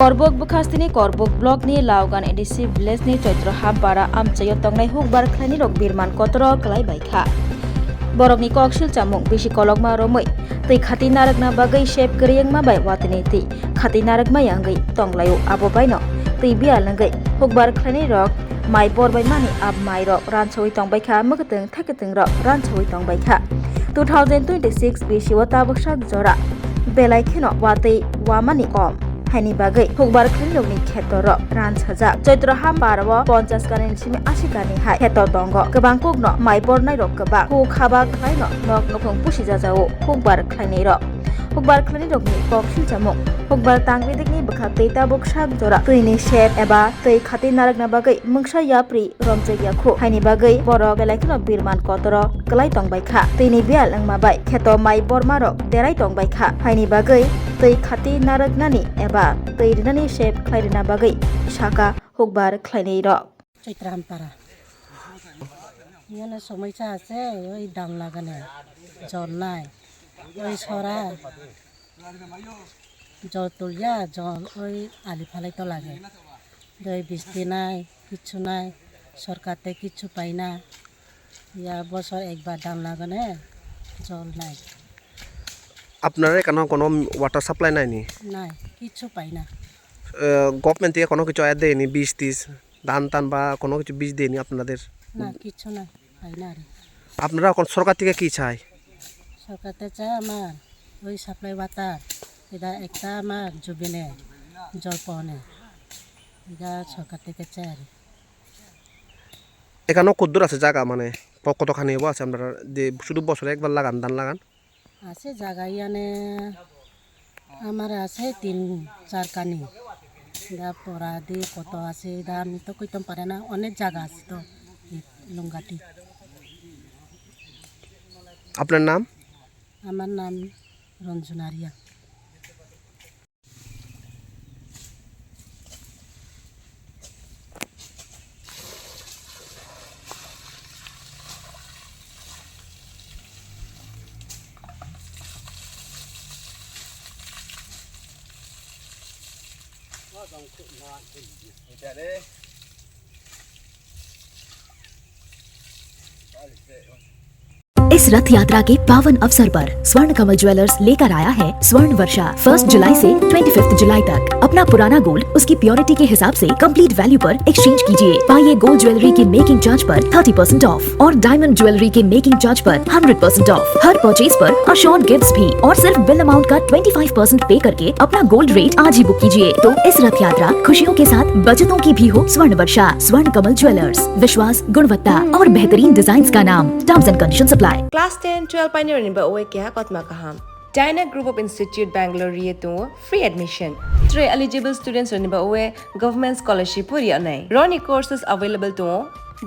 Korbok Bukastini Korbok Blog ni Laugan Edisi Village ni Choitro Habara Amchayo Tongnai Hukbar Khlani Rok Birman Kotro Klai Baikha Borok ni Kokshil Chamung Bisi Kolok Ma Romoi Tei Khati Narak na Bagai Shape Kriang Ma Bai Watini Ti Khati Narak Ma Yangai Tonglayo Abo Baino Tei Bial Langai Hukbar Khlani Rok Mai Bor Bai Mani Ab Mai Rok Ranchoi Tong Baikha Mukatung Thakatung Rok Ranchoi Tong Baikha 2026 Bisi Wata Bakshak Jora Belai Kheno Watei Wamani Kom Haini bagai hukbar khlilokni khetoro ran sajak Choitro Hambarawo 50 kani simi 80 kani hai kheto tongo gobang kukno mai bornai rok gobang huk khaba khlaino nok nokong pusi jajao hukbar khlainai rok hukbar khlaini rokni koksil chamung hukbar tangbedikni bokha teita boksak jora tuini shep eba tei khati narakna bagai mungsa yapri romjai yakhu haini bagai borok belaikno birman kotoro klai tongbaikha teini bial angma bai kheto mai borma rok derai tongbaikha haini bagai tei khati naraknani eba tei rinani shep khlairina bagai saka hukbar khlainai rok Chaitram-para yana somaisa ase oi dam lagane jol nai oi sora jol tulya jol oi ali phalai to lage doi bisti nai kichu nai sorkate kichu paina ya bosor ekbar dam lagane jol nai আপনারা এখানে কোনো water supply নাই নি নাই কিচ্ছু পাই না government থেকে কোনো কিছু আয়াত দেয়নি বীজ টিজ ধান টান বা কোনো কিছু বীজ দেয়নি আপনাদের না কিচ্ছু না পাই না রে আপনারা এখন সরকার থেকে কি চাই সরকারতে চাই আমার ওই সাপ্লাই ওয়াটার এটা একটা আমার জুবিনে জল পাওনে এটা সরকার থেকে চাই আর এখানেও কদ্দুর আছে জায়গা মানে কতখানি হবো আছে আপনারা যে শুধু বছরে একবার লাগান ধান লাগান আছে জায়গা ইয়ানে আমার আছে 3-4 কানি দা পড়া দিয়ে কত আছে দা আমি তো কইতাম পারে না অনেক জায়গা আছে তো লঙ্গাটি আপনার নাম আমার নাম রঞ্জনারিয়া इस रथ यात्रा के पावन अवसर पर स्वर्ण कमल ज्वेलर्स लेकर आया है स्वर्ण वर्षा 1 जुलाई से 25 जुलाई तक अपना पुराना गोल्ड उसकी प्योरिटी के हिसाब से कंप्लीट वैल्यू पर एक्सचेंज कीजिए पाइए गोल्ड ज्वेलरी के मेकिंग चार्ज पर 30% ऑफ और डायमंड ज्वेलरी के मेकिंग चार्ज पर 100% ऑफ हर परचेज पर अशोर्ड गिफ्ट्स भी और सिर्फ बिल अमाउंट का 25% पे करके अपना गोल्ड रेट आज ही बुक कीजिए तो इस रथ यात्रा खुशियों के साथ बचतों की भी हो स्वर्ण वर्षा स्वर्ण कमल ज्वेलर्स विश्वास गुणवत्ता और बेहतरीन डिजाइन का नाम terms and condition apply Class 10, 12 pioneer ni ba uwe kya kotma kaham. Dyna Group of Institute Bangalore riye to free admission. 3 eligible students ni ba uwe government scholarship puri anai. Roni courses available to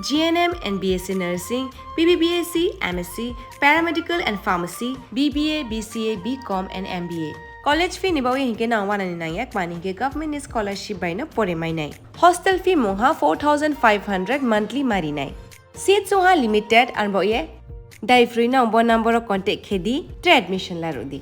GNM and BSc Nursing, BBBSc, MSc, Paramedical and Pharmacy, BBA, BCA, BCom and MBA. College fee ni ba uwe hinke na wana ni na yak mani hinke government scholarship by no pore mai nai. Hostel fee moha 4,500 monthly mari nai. Seats moha limited and ba uwe Dai free na number contact khedi admission la rodi.